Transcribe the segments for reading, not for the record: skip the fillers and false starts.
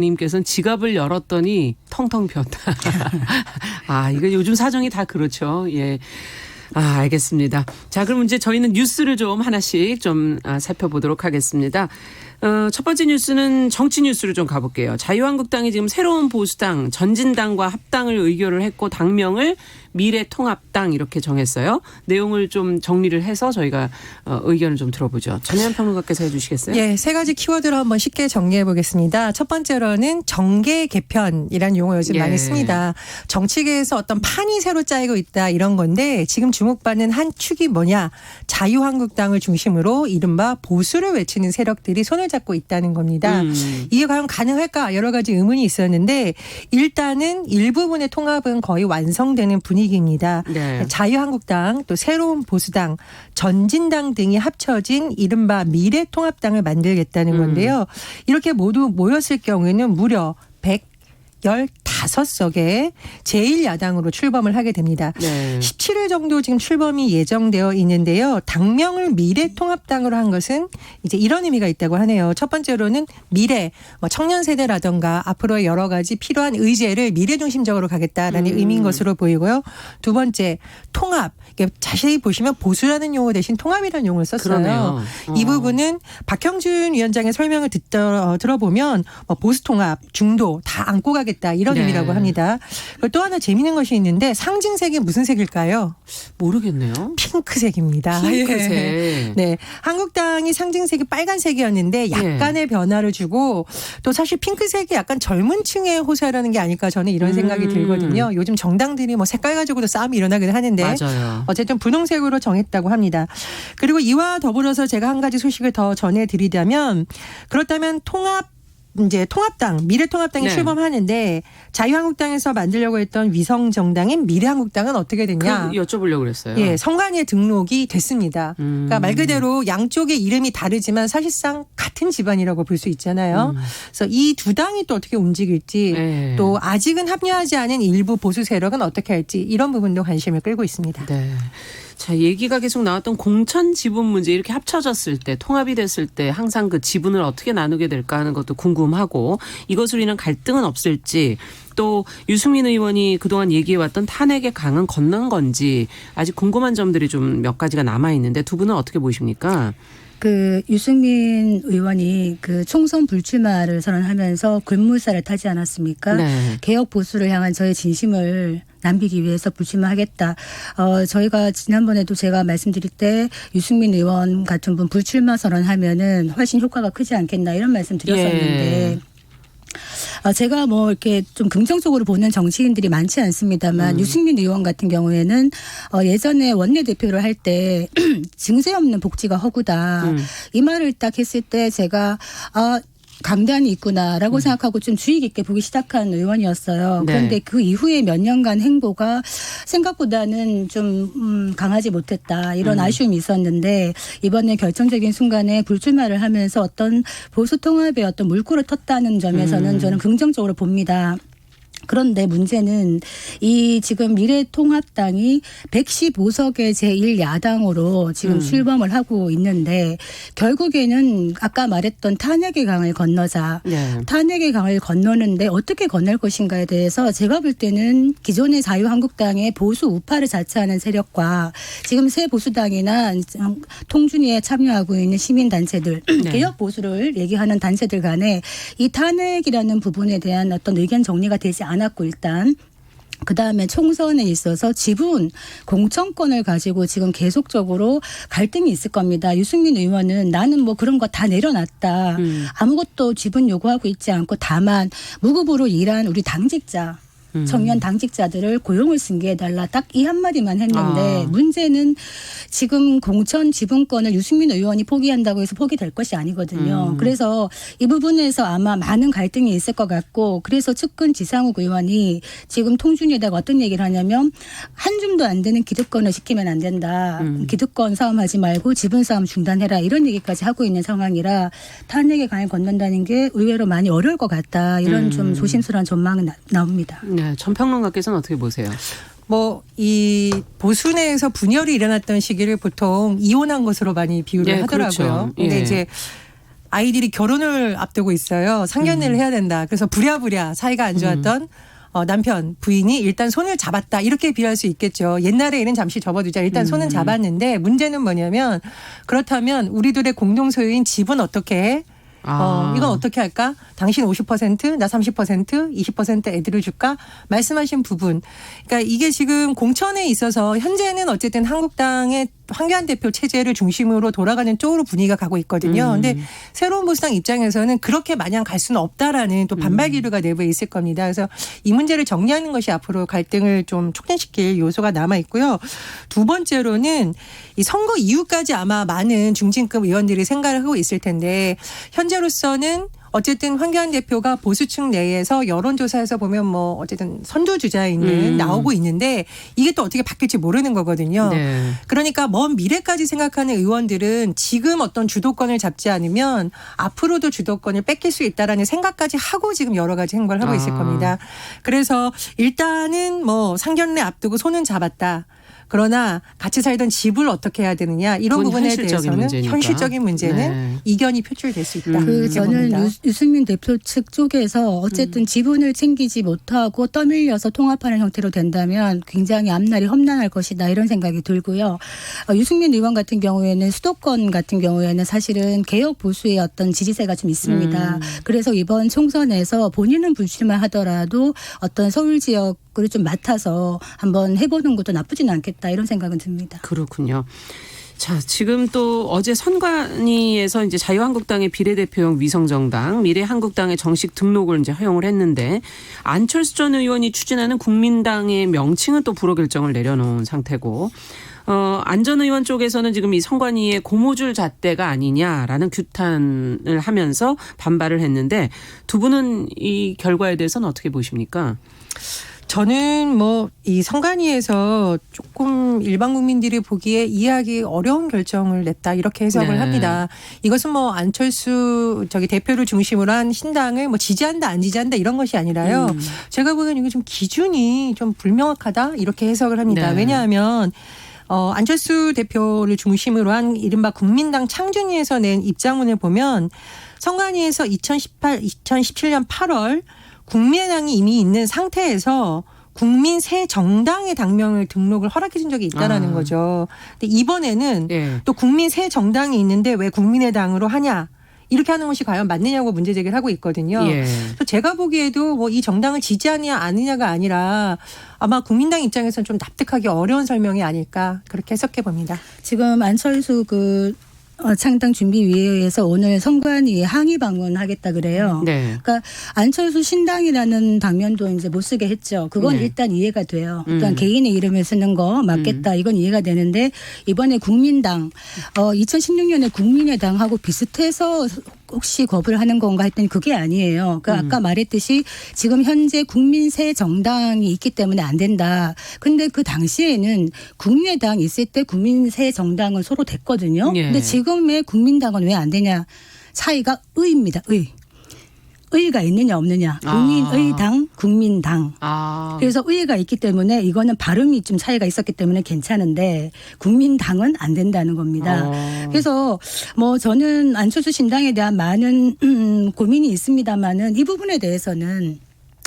님께서는 지갑을 열었더니 텅텅 비었다. 아, 이거 요즘 사정이 다 그렇죠. 예. 아, 알겠습니다. 자, 그럼 이제 저희는 뉴스를 좀 하나씩 좀 살펴보도록 하겠습니다. 첫 번째 뉴스는 정치 뉴스로 좀 가볼게요. 자유한국당이 지금 새로운 보수당 전진당과 합당을 의결을 했고 당명을 미래통합당 이렇게 정했어요. 내용을 좀 정리를 해서 저희가 의견을 좀 들어보죠. 전혜연 평론가께서 해주시겠어요? 예, 세 가지 키워드로 한번 쉽게 정리해 보겠습니다. 첫 번째로는 정계 개편이라는 용어 요즘 많이 씁니다. 정치계에서 어떤 판이 새로 짜이고 있다 이런 건데 지금 주목받는 한 축이 뭐냐. 자유한국당을 중심으로 이른바 보수를 외치는 세력들이 손을 잡고 있다는 겁니다. 이게 과연 가능할까 여러 가지 의문이 있었는데 일단은 일부분의 통합은 거의 완성되는 분위기입니다. 네. 자유한국당 또 새로운 보수당 전진당 등이 합쳐진 이른바 미래통합당을 만들겠다는 건데요. 이렇게 모두 모였을 경우에는 무려 115석의 제1야당으로 출범을 하게 됩니다. 네. 17일 정도 지금 출범이 예정되어 있는데요. 당명을 미래통합당으로 한 것은 이제 이런 의미가 있다고 하네요. 첫 번째로는 미래, 청년 세대라든가 앞으로의 여러 가지 필요한 의제를 미래 중심적으로 가겠다라는 의미인 것으로 보이고요. 두 번째, 통합. 자세히 보시면 보수라는 용어 대신 통합이라는 용어를 썼어요. 이 부분은 박형준 위원장의 설명을 들어보면 보수 통합, 중도 다 안고 가겠다 이런 의미라고 합니다. 그리고 또 하나 재미있는 것이 있는데 상징색이 무슨 색일까요? 모르겠네요. 핑크색입니다. 핑크색. 네, 한국당이 상징색이 빨간색이었는데 약간의 변화를 주고 또 사실 핑크색이 약간 젊은 층의 호소라는 게 아닐까 저는 이런 생각이 들거든요. 요즘 정당들이 뭐 색깔 가지고도 싸움이 일어나긴 하는데 맞아요. 어쨌든 분홍색으로 정했다고 합니다. 그리고 이와 더불어서 제가 한 가지 소식을 더 전해드리자면 그렇다면 통합당, 미래통합당이 출범하는데 자유한국당에서 만들려고 했던 위성정당인 미래한국당은 어떻게 됐냐. 여쭤보려고 그랬어요. 예, 선관위에 등록이 됐습니다. 그러니까 말 그대로 양쪽의 이름이 다르지만 사실상 같은 집안이라고 볼 수 있잖아요. 그래서 이 두 당이 또 어떻게 움직일지 또 아직은 합류하지 않은 일부 보수 세력은 어떻게 할지 이런 부분도 관심을 끌고 있습니다. 네. 자, 얘기가 계속 나왔던 공천 지분 문제 이렇게 합쳐졌을 때 통합이 됐을 때 항상 그 지분을 어떻게 나누게 될까 하는 것도 궁금하고 이것으로 인한 갈등은 없을지 또 유승민 의원이 그동안 얘기해왔던 탄핵의 강은 건넌 건지 아직 궁금한 점들이 좀 몇 가지가 남아있는데 두 분은 어떻게 보십니까? 유승민 의원이 총선 불출마를 선언하면서 급물살을 타지 않았습니까? 네. 개혁 보수를 향한 저의 진심을 남기기 위해서 불출마하겠다. 저희가 지난번에도 제가 말씀드릴 때 유승민 의원 같은 분 불출마 선언하면은 훨씬 효과가 크지 않겠나 이런 말씀 드렸었는데 제가 이렇게 좀 긍정적으로 보는 정치인들이 많지 않습니다만 유승민 의원 같은 경우에는 예전에 원내대표를 할 때 증세 없는 복지가 허구다. 이 말을 딱 했을 때 제가 강단이 있구나라고 생각하고 좀 주의 깊게 보기 시작한 의원이었어요. 그런데 그 이후에 몇 년간 행보가 생각보다는 좀 강하지 못했다. 이런 아쉬움이 있었는데 이번에 결정적인 순간에 불출마를 하면서 어떤 보수 통합의 어떤 물꼬를 텄다는 점에서는 저는 긍정적으로 봅니다. 그런데 문제는 이 지금 미래통합당이 115석의 제1야당으로 지금 출범을 하고 있는데 결국에는 아까 말했던 탄핵의 강을 건너자. 탄핵의 강을 건너는데 어떻게 건널 것인가에 대해서 제가 볼 때는 기존의 자유한국당의 보수 우파를 자처하는 세력과 지금 새 보수당이나 통준위에 참여하고 있는 시민단체들 개혁 보수를 얘기하는 단체들 간에 이 탄핵이라는 부분에 대한 어떤 의견 정리가 되지 않았고 일단 그다음에 총선에 있어서 지분 공천권을 가지고 지금 계속적으로 갈등이 있을 겁니다. 유승민 의원은 나는 그런 거 다 내려놨다. 아무것도 지분 요구하고 있지 않고 다만 무급으로 일한 우리 당직자 청년 당직자들을 고용을 승계해달라 딱 이 한마디만 했는데 문제는 지금 공천 지분권을 유승민 의원이 포기한다고 해서 포기될 것이 아니거든요. 그래서 이 부분에서 아마 많은 갈등이 있을 것 같고 그래서 측근 지상욱 의원이 지금 통준위에다가 어떤 얘기를 하냐면 한 줌도 안 되는 기득권을 시키면 안 된다. 기득권 싸움하지 말고 지분 싸움 중단해라 이런 얘기까지 하고 있는 상황이라 탄핵의 강을 건넌다는 게 의외로 많이 어려울 것 같다. 이런 좀 조심스러운 전망은 나옵니다. 네, 전평론가께서는 어떻게 보세요? 이 보수 내에서 분열이 일어났던 시기를 보통 이혼한 것으로 많이 비유를 하더라고요. 그렇죠. 근데 이제 아이들이 결혼을 앞두고 있어요. 상견례를 해야 된다. 그래서 부랴부랴 사이가 안 좋았던 남편, 부인이 일단 손을 잡았다. 이렇게 비유할 수 있겠죠. 옛날에 일은 잠시 접어두자. 일단 손은 잡았는데 문제는 뭐냐면 그렇다면 우리들의 공동소유인 집은 어떻게 해? 이건 어떻게 할까? 당신 50%, 나 30%, 20% 애들을 줄까? 말씀하신 부분. 그러니까 이게 지금 공천에 있어서 현재는 어쨌든 한국당의 황교안 대표 체제를 중심으로 돌아가는 쪽으로 분위기가 가고 있거든요. 근데 새로운 보수당 입장에서는 그렇게 마냥 갈 수는 없다라는 또 반발 기류가 내부에 있을 겁니다. 그래서 이 문제를 정리하는 것이 앞으로 갈등을 좀 촉진시킬 요소가 남아 있고요. 두 번째로는 이 선거 이후까지 아마 많은 중진급 의원들이 생각을 하고 있을 텐데 현재로서는 어쨌든 황교안 대표가 보수층 내에서 여론조사에서 보면 뭐 어쨌든 선두주자에는 나오고 있는데 이게 또 어떻게 바뀔지 모르는 거거든요. 네. 그러니까 먼 미래까지 생각하는 의원들은 지금 어떤 주도권을 잡지 않으면 앞으로도 주도권을 뺏길 수 있다라는 생각까지 하고 지금 여러 가지 행보를 하고 있을 겁니다. 그래서 일단은 뭐 상견례 앞두고 손은 잡았다. 그러나 같이 살던 집을 어떻게 해야 되느냐 이런 부분에 대해서는 문제니까. 현실적인 문제는 네. 이견이 표출될 수 있다. 저는 유승민 대표 측 쪽에서 어쨌든 지분을 챙기지 못하고 떠밀려서 통합하는 형태로 된다면 굉장히 앞날이 험난할 것이다 이런 생각이 들고요. 유승민 의원 같은 경우에는 수도권 같은 경우에는 사실은 개혁 보수의 어떤 지지세가 좀 있습니다. 그래서 이번 총선에서 본인은 불출마하더라도 어떤 서울 지역을 좀 맡아서 한번 해보는 것도 나쁘진 않겠다. 이런 생각은 듭니다. 그렇군요. 자, 지금 또 어제 선관위에서 이제 자유한국당의 비례대표용 위성정당, 미래한국당의 정식 등록을 이제 허용을 했는데 안철수 전 의원이 추진하는 국민당의 명칭은 또 불허 결정을 내려놓은 상태고, 안 전 의원 쪽에서는 지금 이 선관위의 고무줄 잣대가 아니냐라는 규탄을 하면서 반발을 했는데 두 분은 이 결과에 대해서는 어떻게 보십니까? 저는 뭐 이 선관위에서 조금 일반 국민들이 보기에 이해하기 어려운 결정을 냈다 이렇게 해석을 네. 합니다. 이것은 뭐 안철수 대표를 중심으로 한 신당을 뭐 지지한다 안 지지한다 이런 것이 아니라요. 제가 보기엔 이거 좀 기준이 좀 불명확하다 이렇게 해석을 합니다. 네. 왜냐하면 안철수 대표를 중심으로 한 이른바 국민당 창준위에서 낸 입장문을 보면 선관위에서 2017년 8월 국민의당이 이미 있는 상태에서 국민 새 정당의 당명을 등록을 허락해 준 적이 있다라는 거죠. 근데 이번에는 또 국민 새 정당이 있는데 왜 국민의당으로 하냐. 이렇게 하는 것이 과연 맞느냐고 문제 제기를 하고 있거든요. 그래서 제가 보기에도 뭐 이 정당을 지지하느냐 아니냐가 아니라 아마 국민당 입장에서는 좀 납득하기 어려운 설명이 아닐까 그렇게 해석해 봅니다. 지금 안철수 창당 준비위원회에서 오늘 선관위에 항의 방문하겠다 그래요. 네. 그러니까 안철수 신당이라는 당면도 이제 못 쓰게 했죠. 그건 네. 일단 이해가 돼요. 일단 개인의 이름을 쓰는 거 맞겠다. 이건 이해가 되는데 이번에 국민당 2016년에 국민의당하고 비슷해서 혹시 거부를 하는 건가 했더니 그게 아니에요. 그러니까 아까 말했듯이 지금 현재 국민 새 정당이 있기 때문에 안 된다. 근데 그 당시에는 국민의당 있을 때 국민 새 정당은 서로 됐거든요. 예. 근데 지금의 국민당은 왜 안 되냐. 차이가 의입니다. 의가 있느냐 없느냐. 국민의 당, 국민당. 그래서 의가 있기 때문에 이거는 발음이 좀 차이가 있었기 때문에 괜찮은데 국민당은 안 된다는 겁니다. 그래서 뭐 저는 안철수 신당에 대한 많은 고민이 있습니다만은 이 부분에 대해서는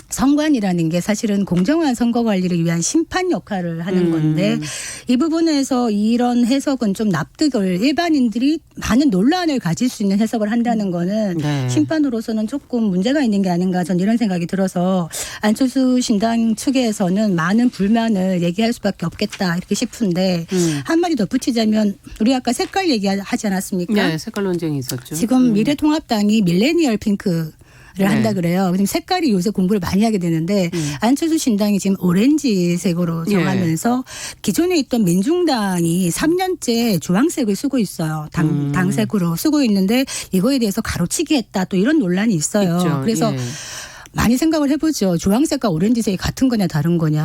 선관이라는 게 사실은 공정한 선거 관리를 위한 심판 역할을 하는 건데 이 부분에서 이런 해석은 좀 납득을 일반인들이 많은 논란을 가질 수 있는 해석을 한다는 거는 네. 심판으로서는 조금 문제가 있는 게 아닌가 전 이런 생각이 들어서 안철수 신당 측에서는 많은 불만을 얘기할 수밖에 없겠다 이렇게 싶은데 한마디 덧붙이자면 우리 아까 색깔 얘기하지 않았습니까? 네, 색깔 논쟁이 있었죠. 지금 미래통합당이 밀레니얼 핑크 를 한다 그래요. 지금 색깔이 요새 공부를 많이 하게 되는데 안철수 신당이 지금 오렌지색으로 정하면서 기존에 있던 민중당이 3년째 주황색을 쓰고 있어요. 당색으로 쓰고 있는데 이거에 대해서 가로치기 했다 또 이런 논란이 있어요. 있죠. 그래서 많이 생각을 해보죠. 주황색과 오렌지색이 같은 거냐 다른 거냐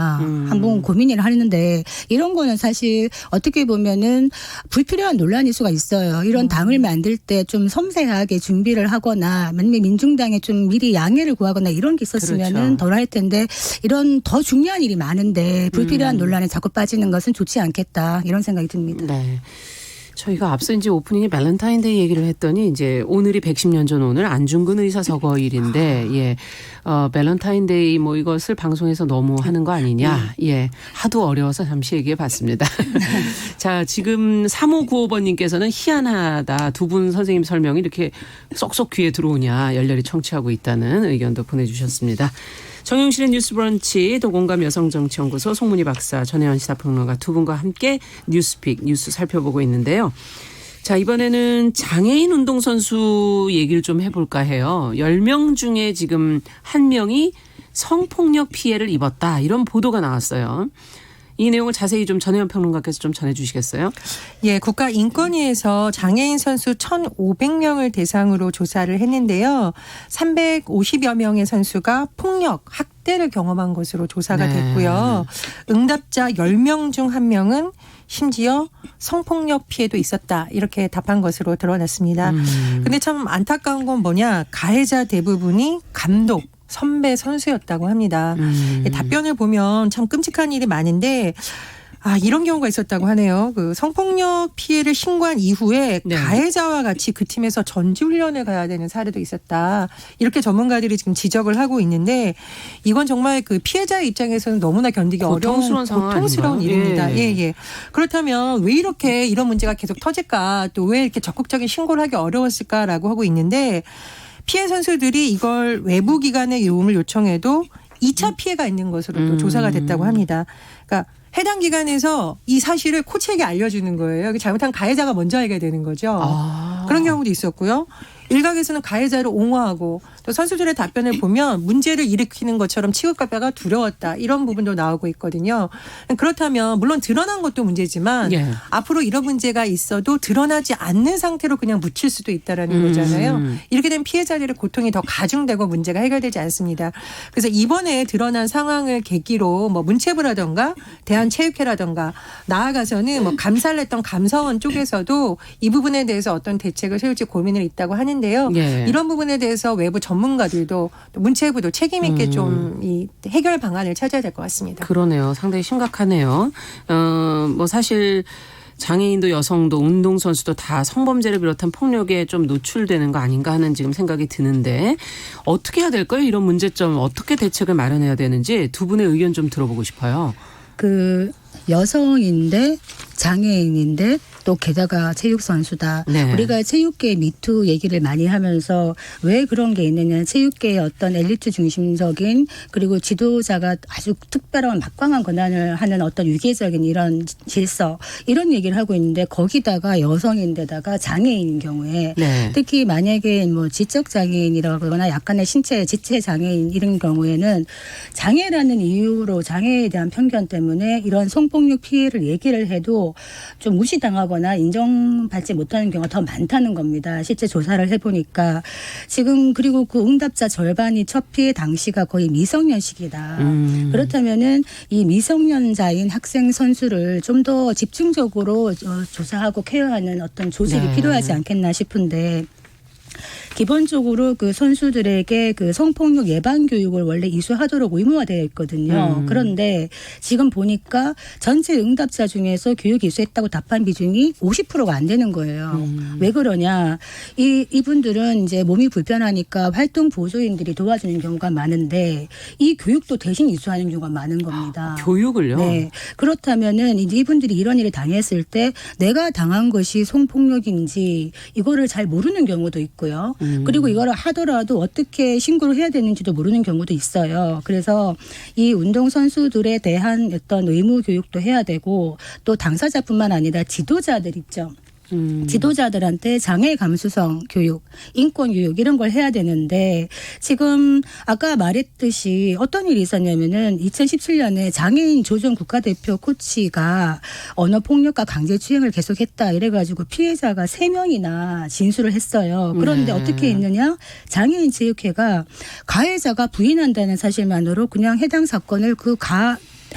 한번 고민을 하는데 이런 거는 사실 어떻게 보면은 불필요한 논란일 수가 있어요. 이런 당을 만들 때 좀 섬세하게 준비를 하거나 아니면 민중당에 좀 미리 양해를 구하거나 이런 게 있었으면은 그렇죠. 덜 할 텐데 이런 더 중요한 일이 많은데 불필요한 논란에 자꾸 빠지는 것은 좋지 않겠다 이런 생각이 듭니다. 네. 저희가 앞서 이제 오프닝에 발렌타인데이 얘기를 했더니 이제 오늘이 110년 전 오늘 안중근 의사 서거일인데 예. 발렌타인데이 뭐 이것을 방송에서 너무 하는 거 아니냐. 예. 하도 어려워서 잠시 얘기해 봤습니다. 자, 지금 3595번님께서는 희한하다. 두 분 선생님 설명이 이렇게 쏙쏙 귀에 들어오냐. 열렬히 청취하고 있다는 의견도 보내주셨습니다. 정용실의 뉴스 브런치 도공감 여성정치연구소 송문희 박사 전혜원 시사평론가 두 분과 함께 뉴스픽 뉴스 살펴보고 있는데요. 자, 이번에는 장애인 운동선수 얘기를 좀 해볼까 해요. 10명 중에 지금 1명이 성폭력 피해를 입었다. 이런 보도가 나왔어요. 이 내용을 자세히 좀 전혜원 평론가께서 좀 전해주시겠어요? 예, 국가인권위에서 장애인 선수 1,500명을 대상으로 조사를 했는데요. 350여 명의 선수가 폭력, 학대를 경험한 것으로 조사가 네. 됐고요. 응답자 10명 중 1명은 심지어 성폭력 피해도 있었다. 이렇게 답한 것으로 드러났습니다. 근데 참 안타까운 건 뭐냐. 가해자 대부분이 감독, 선배 선수였다고 합니다. 답변을 보면 참 끔찍한 일이 많은데 이런 경우가 있었다고 하네요. 그 성폭력 피해를 신고한 이후에 네. 가해자와 같이 그 팀에서 전지훈련을 가야 되는 사례도 있었다. 이렇게 전문가들이 지금 지적을 하고 있는데 이건 정말 그 피해자의 입장에서는 너무나 견디기 고통스러운 어려운 상황 고통스러운 아닌가요? 일입니다. 예. 예. 그렇다면 왜 이렇게 이런 문제가 계속 터질까? 또 왜 이렇게 적극적인 신고를 하기 어려웠을까라고 하고 있는데 피해 선수들이 이걸 외부 기관의 도움을 요청해도 2차 피해가 있는 것으로 또 조사가 됐다고 합니다. 그러니까 해당 기관에서 이 사실을 코치에게 알려주는 거예요. 잘못한 가해자가 먼저 알게 되는 거죠. 그런 경우도 있었고요. 일각에서는 가해자를 옹호하고 또 선수들의 답변을 보면 문제를 일으키는 것처럼 취급받기가 두려웠다. 이런 부분도 나오고 있거든요. 그렇다면 물론 드러난 것도 문제지만 예. 앞으로 이런 문제가 있어도 드러나지 않는 상태로 그냥 묻힐 수도 있다라는 거잖아요. 이렇게 되면 피해자들의 고통이 더 가중되고 문제가 해결되지 않습니다. 그래서 이번에 드러난 상황을 계기로 뭐 문체부라든가 대한체육회라든가 나아가서는 뭐 감사를 했던 감사원 쪽에서도 이 부분에 대해서 어떤 대책을 세울지 고민을 있다고 하는데요. 예. 이런 부분에 대해서 외부 전문가들도 또 문체부도 책임 있게 좀 이 해결 방안을 찾아야 될 것 같습니다. 그러네요. 상당히 심각하네요. 뭐 사실 장애인도 여성도 운동선수도 다 성범죄를 비롯한 폭력에 좀 노출되는 거 아닌가 하는 지금 생각이 드는데 어떻게 해야 될까요? 이런 문제점 어떻게 대책을 마련해야 되는지 두 분의 의견 좀 들어보고 싶어요. 그 여성인데 장애인인데 또 게다가 체육 선수다. 네. 우리가 체육계 미투 얘기를 많이 하면서 왜 그런 게 있느냐. 체육계의 어떤 엘리트 중심적인 그리고 지도자가 아주 특별한 막강한 권한을 하는 어떤 위계적인 이런 질서 이런 얘기를 하고 있는데 거기다가 여성인데다가 장애인인 경우에 네. 특히 만약에 뭐 지적 장애인이라거나 약간의 신체 지체 장애인 이런 경우에는 장애라는 이유로 장애에 대한 편견 때문에 이런 성폭력 피해를 얘기를 해도 좀 무시당하거나 인정받지 못하는 경우가 더 많다는 겁니다. 실제 조사를 해보니까 지금 그리고 그 응답자 절반이 첫 피해 당시가 거의 미성년 시기다. 그렇다면은 이 미성년자인 학생 선수를 좀 더 집중적으로 조사하고 케어하는 어떤 조직이 네. 필요하지 않겠나 싶은데 기본적으로 그 선수들에게 그 성폭력 예방 교육을 원래 이수하도록 의무화되어 있거든요. 그런데 지금 보니까 전체 응답자 중에서 교육 이수했다고 답한 비중이 50%가 안 되는 거예요. 왜 그러냐? 이분들은 이제 몸이 불편하니까 활동 보조인들이 도와주는 경우가 많은데 이 교육도 대신 이수하는 경우가 많은 겁니다. 교육을요? 네. 그렇다면은 이제 이분들이 이런 일을 당했을 때 내가 당한 것이 성폭력인지 이거를 잘 모르는 경우도 있고요. 그리고 이거를 하더라도 어떻게 신고를 해야 되는지도 모르는 경우도 있어요. 그래서 이 운동선수들에 대한 어떤 의무 교육도 해야 되고 또 당사자뿐만 아니라 지도자들 있죠. 지도자들한테 장애 감수성 교육, 인권 교육 이런 걸 해야 되는데 지금 아까 말했듯이 어떤 일이 있었냐면은 2017년에 장애인 조정 국가대표 코치가 언어 폭력과 강제추행을 계속했다 이래가지고 피해자가 3명이나 진술을 했어요. 그런데 네. 어떻게 했느냐? 장애인 체육회가 가해자가 부인한다는 사실만으로 그냥 해당 사건을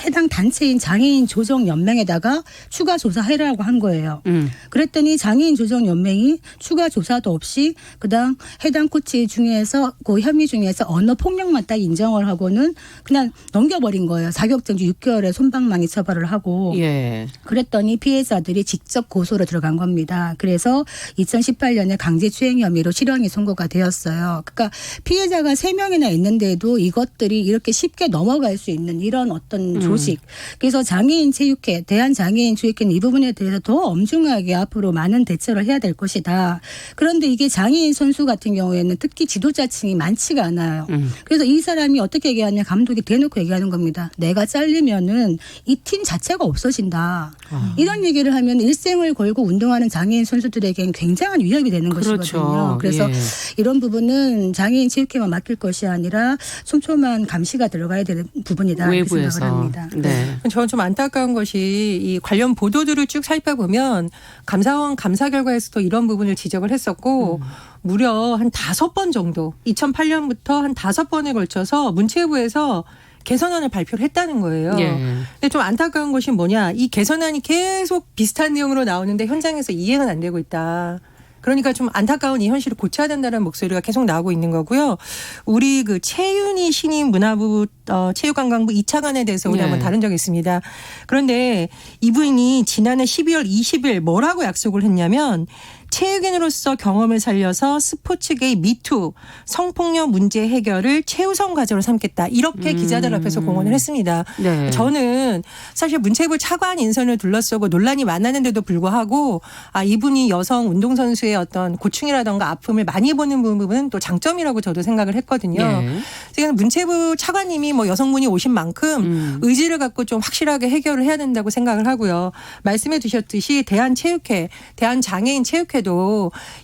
해당 단체인 장애인 조정연맹에다가 추가 조사해라고 한 거예요. 그랬더니 장애인 조정연맹이 추가 조사도 없이 그다음 해당 코치 중에서 그 혐의 중에서 언어 폭력만 딱 인정을 하고는 그냥 넘겨버린 거예요. 자격정지 6개월의 솜방망이 처벌을 하고. 예. 그랬더니 피해자들이 직접 고소로 들어간 겁니다. 그래서 2018년에 강제추행 혐의로 실형이 선고가 되었어요. 그러니까 피해자가 3명이나 있는데도 이것들이 이렇게 쉽게 넘어갈 수 있는 이런 어떤 조직. 그래서 장애인 체육회, 대한장애인 체육회는 이 부분에 대해서 더 엄중하게 앞으로 많은 대처를 해야 될 것이다. 그런데 이게 장애인 선수 같은 경우에는 특히 지도자층이 많지가 않아요. 그래서 이 사람이 어떻게 얘기하냐, 감독이 대놓고 얘기하는 겁니다. 내가 잘리면은 이 팀 자체가 없어진다. 이런 얘기를 하면 일생을 걸고 운동하는 장애인 선수들에게는 굉장한 위협이 되는 그렇죠. 것이거든요. 그래서 예. 이런 부분은 장애인 체육회만 맡길 것이 아니라 촘촘한 감시가 들어가야 되는 부분이다. 이렇게 외부에서. 생각을 합니다. 네. 저는 좀 안타까운 것이 이 관련 보도들을 쭉 살펴보면 감사원 감사 결과에서도 이런 부분을 지적을 했었고 무려 한 5번 정도 2008년부터 한 5번에 걸쳐서 문체부에서 개선안을 발표를 했다는 거예요. 예. 근데 좀 안타까운 것이 뭐냐. 이 개선안이 계속 비슷한 내용으로 나오는데 현장에서 이행은 안 되고 있다. 그러니까 좀 안타까운 이 현실을 고쳐야 된다는 목소리가 계속 나오고 있는 거고요. 우리 그 최윤희 신임 문화부 체육관광부 2차관에 대해서 우리 네. 한번 다룬 적이 있습니다. 그런데 이분이 지난해 12월 20일 뭐라고 약속을 했냐면 체육인으로서 경험을 살려서 스포츠계의 미투 성폭력 문제 해결을 최우선 과제로 삼겠다. 이렇게 기자들 앞에서 공언을 했습니다. 네. 저는 사실 문체부 차관 인선을 둘러싸고 논란이 많았는데도 불구하고 이분이 여성 운동선수의 어떤 고충이라든가 아픔을 많이 보는 부분은 또 장점이라고 저도 생각을 했거든요. 예. 지금 문체부 차관님이 뭐 여성분이 오신 만큼 의지를 갖고 좀 확실하게 해결을 해야 된다고 생각을 하고요. 말씀해 주셨듯이 대한체육회, 대한장애인 체육회도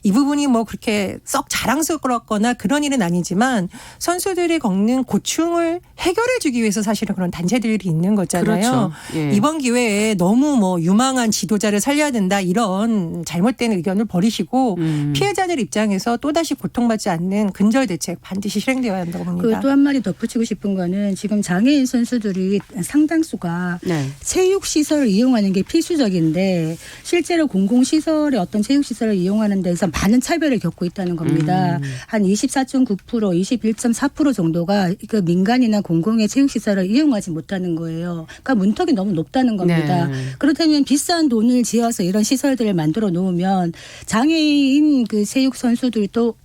이 부분이 뭐 그렇게 썩 자랑스럽거나 그런 일은 아니지만 선수들이 겪는 고충을 해결해 주기 위해서 사실은 그런 단체들이 있는 거잖아요. 그렇죠. 예. 이번 기회에 너무 뭐 유망한 지도자를 살려야 된다 이런 잘못된 의견을 버리시고 피해자들 입장에서 또다시 고통받지 않는 근절 대책 반드시 실행되어야 한다고 봅니다. 그 또 한마디 덧붙이고 싶은 거는 지금 장애인 선수들이 상당수가 네. 체육시설을 이용하는 게 필수적인데 실제로 공공시설의 어떤 체육시설을 이용하는 데서 많은 차별을 겪고 있다는 겁니다. 한 24.9%, 21.4% 정도가 그 민간이나 공공의 체육시설을 이용하지 못하는 거예요. 그러니까 문턱이 너무 높다는 겁니다. 네. 그렇다면 비싼 돈을 지어서 이런 시설들을 만들어 놓으면 장애인 그 체육 선수들도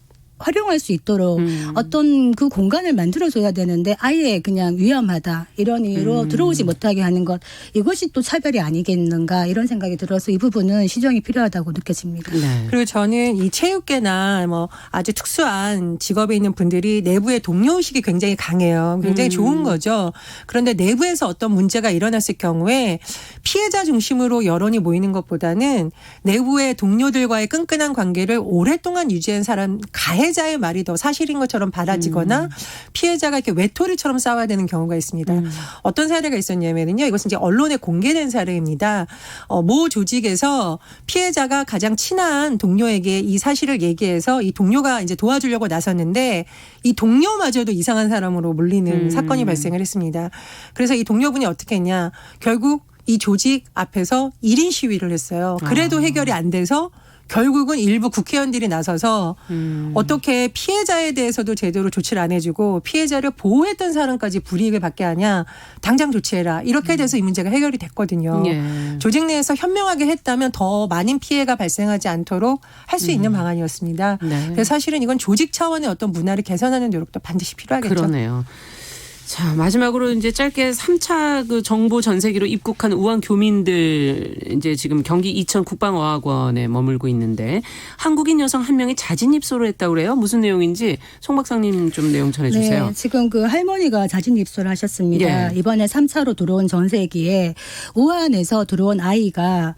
활용할 수 있도록 어떤 그 공간을 만들어줘야 되는데 아예 그냥 위험하다 이런 이유로 들어오지 못하게 하는 것 이것이 또 차별이 아니겠는가 이런 생각이 들어서 이 부분은 시정이 필요하다고 느껴집니다. 네. 그리고 저는 이 체육계나 뭐 아주 특수한 직업에 있는 분들이 내부의 동료의식이 굉장히 강해요. 굉장히 좋은 거죠. 그런데 내부에서 어떤 문제가 일어났을 경우에 피해자 중심으로 여론이 모이는 것보다는 내부의 동료들과의 끈끈한 관계를 오랫동안 유지한 사람 가해자의 말이 더 사실인 것처럼 받아지거나 피해자가 이렇게 외톨이처럼 싸워야 되는 경우가 있습니다. 어떤 사례가 있었냐면요. 이것은 이제 언론에 공개된 사례입니다. 모 조직에서 피해자가 가장 친한 동료에게 이 사실을 얘기해서 이 동료가 이제 도와주려고 나섰는데 이 동료마저도 이상한 사람으로 몰리는 사건이 발생을 했습니다. 그래서 이 동료분이 어떻게 했냐. 결국 이 조직 앞에서 1인 시위를 했어요. 그래도 해결이 안 돼서 결국은 일부 국회의원들이 나서서 어떻게 피해자에 대해서도 제대로 조치를 안 해주고 피해자를 보호했던 사람까지 불이익을 받게 하냐. 당장 조치해라. 이렇게 돼서 이 문제가 해결이 됐거든요. 예. 조직 내에서 현명하게 했다면 더 많은 피해가 발생하지 않도록 할 수 있는 방안이었습니다. 네. 그래서 사실은 이건 조직 차원의 어떤 문화를 개선하는 노력도 반드시 필요하겠죠. 그러네요. 자, 마지막으로 이제 짧게 3차 그 정보 전세기로 입국한 우한 교민들 이제 지금 경기 이천 국방어학원에 머물고 있는데 한국인 여성 한 명이 자진 입소를 했다고 그래요. 무슨 내용인지 송 박사님 좀 내용 전해 주세요. 네, 지금 그 할머니가 자진 입소를 하셨습니다. 예. 이번에 3차로 들어온 전세기에 우한에서 들어온 아이가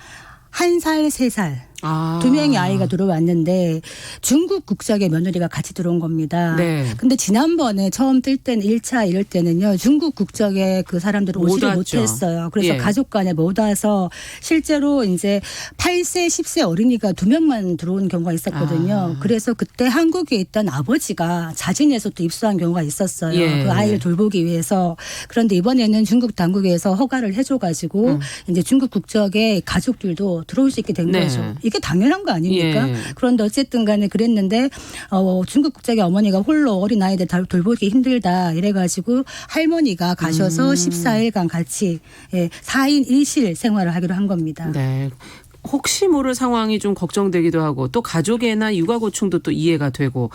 1살, 3살 아. 2명의 아이가 들어왔는데 중국 국적의 며느리가 같이 들어온 겁니다. 네. 근데 지난번에 처음 뜰 때는 1차 이럴 때는요. 중국 국적의 그 사람들은 못 오지를 왔죠. 못했어요. 그래서 예. 가족 간에 못 와서 실제로 이제 8세, 10세 어린이가 2명만 들어온 경우가 있었거든요. 그래서 그때 한국에 있던 아버지가 자진해서 또 입수한 경우가 있었어요. 예. 그 아이를 돌보기 위해서. 그런데 이번에는 중국 당국에서 허가를 해줘가지고 이제 중국 국적의 가족들도 들어올 수 있게 된 네. 거죠. 이게 당연한 거 아닙니까? 예. 그런데 어쨌든 간에 그랬는데 중국 국적의 어머니가 홀로 어린 아이들 돌보기 힘들다 이래가지고 할머니가 가셔서 14일간 같이 4인 1실 생활을 하기로 한 겁니다. 네. 혹시 모를 상황이 좀 걱정되기도 하고 또 가족애나 육아고충도 또 이해가 되고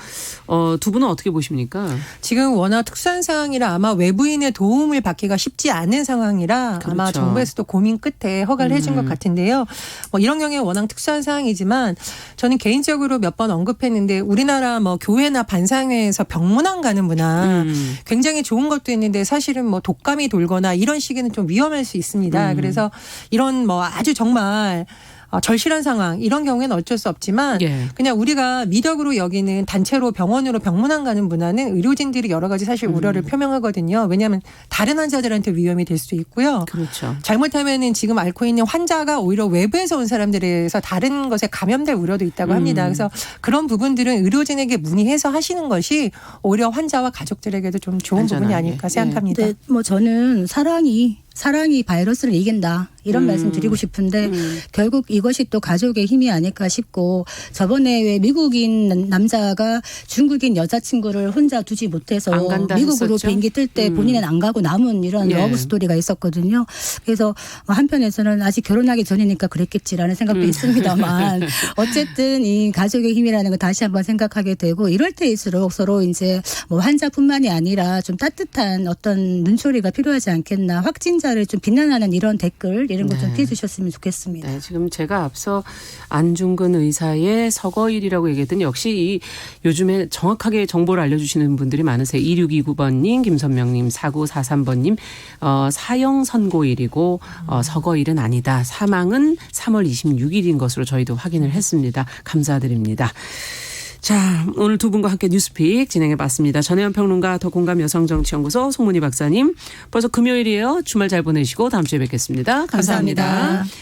두 분은 어떻게 보십니까? 지금 워낙 특수한 상황이라 아마 외부인의 도움을 받기가 쉽지 않은 상황이라 아마 그렇죠. 정부에서도 고민 끝에 허가를 해준 것 같은데요. 뭐 이런 경우에 워낙 특수한 상황이지만 저는 개인적으로 몇 번 언급했는데 우리나라 뭐 교회나 반상회에서 병문안 가는 문화 굉장히 좋은 것도 있는데 사실은 뭐 독감이 돌거나 이런 시기는 좀 위험할 수 있습니다. 그래서 이런 뭐 아주 정말 절실한 상황 이런 경우에는 어쩔 수 없지만 예. 그냥 우리가 미덕으로 여기는 단체로 병원으로 병문안 가는 문화는 의료진들이 여러 가지 사실 우려를 표명하거든요. 왜냐하면 다른 환자들한테 위험이 될 수 있고요. 그렇죠. 잘못하면은 지금 앓고 있는 환자가 오히려 외부에서 온 사람들에서 다른 것에 감염될 우려도 있다고 합니다. 그래서 그런 부분들은 의료진에게 문의해서 하시는 것이 오히려 환자와 가족들에게도 좀 좋은 부분이 안전하게. 아닐까 생각합니다. 근데 뭐 저는 사랑이 바이러스를 이긴다 이런 말씀 드리고 싶은데 결국 이것이 또 가족의 힘이 아닐까 싶고 저번에 왜 미국인 남자가 중국인 여자친구를 혼자 두지 못해서 안 간다 미국으로 했었죠? 비행기 뜰 때 본인은 안 가고 남은 이런 예. 러브 스토리가 있었거든요. 그래서 한편에서는 아직 결혼하기 전이니까 그랬겠지라는 생각도 있습니다만 어쨌든 이 가족의 힘이라는 걸 다시 한번 생각하게 되고 이럴 때일수록 서로 이제 뭐 환자뿐만이 아니라 좀 따뜻한 어떤 눈초리가 필요하지 않겠나. 확진자를 좀 비난하는 이런 댓글 이런 것 좀 피해 주셨으면 좋겠습니다. 네, 지금 제가 앞서 안중근 의사의 서거일이라고 얘기했더니 역시 이 요즘에 정확하게 정보를 알려주시는 분들이 많으세요. 2629번님, 김선명님, 4943번님 사형 선고일이고 서거일은 아니다. 사망은 3월 26일인 것으로 저희도 확인을 했습니다. 감사드립니다. 자, 오늘 두 분과 함께 뉴스픽 진행해봤습니다. 전혜연 평론가, 더공감 여성정치연구소 송문희 박사님. 벌써 금요일이에요. 주말 잘 보내시고 다음 주에 뵙겠습니다. 감사합니다. 감사합니다.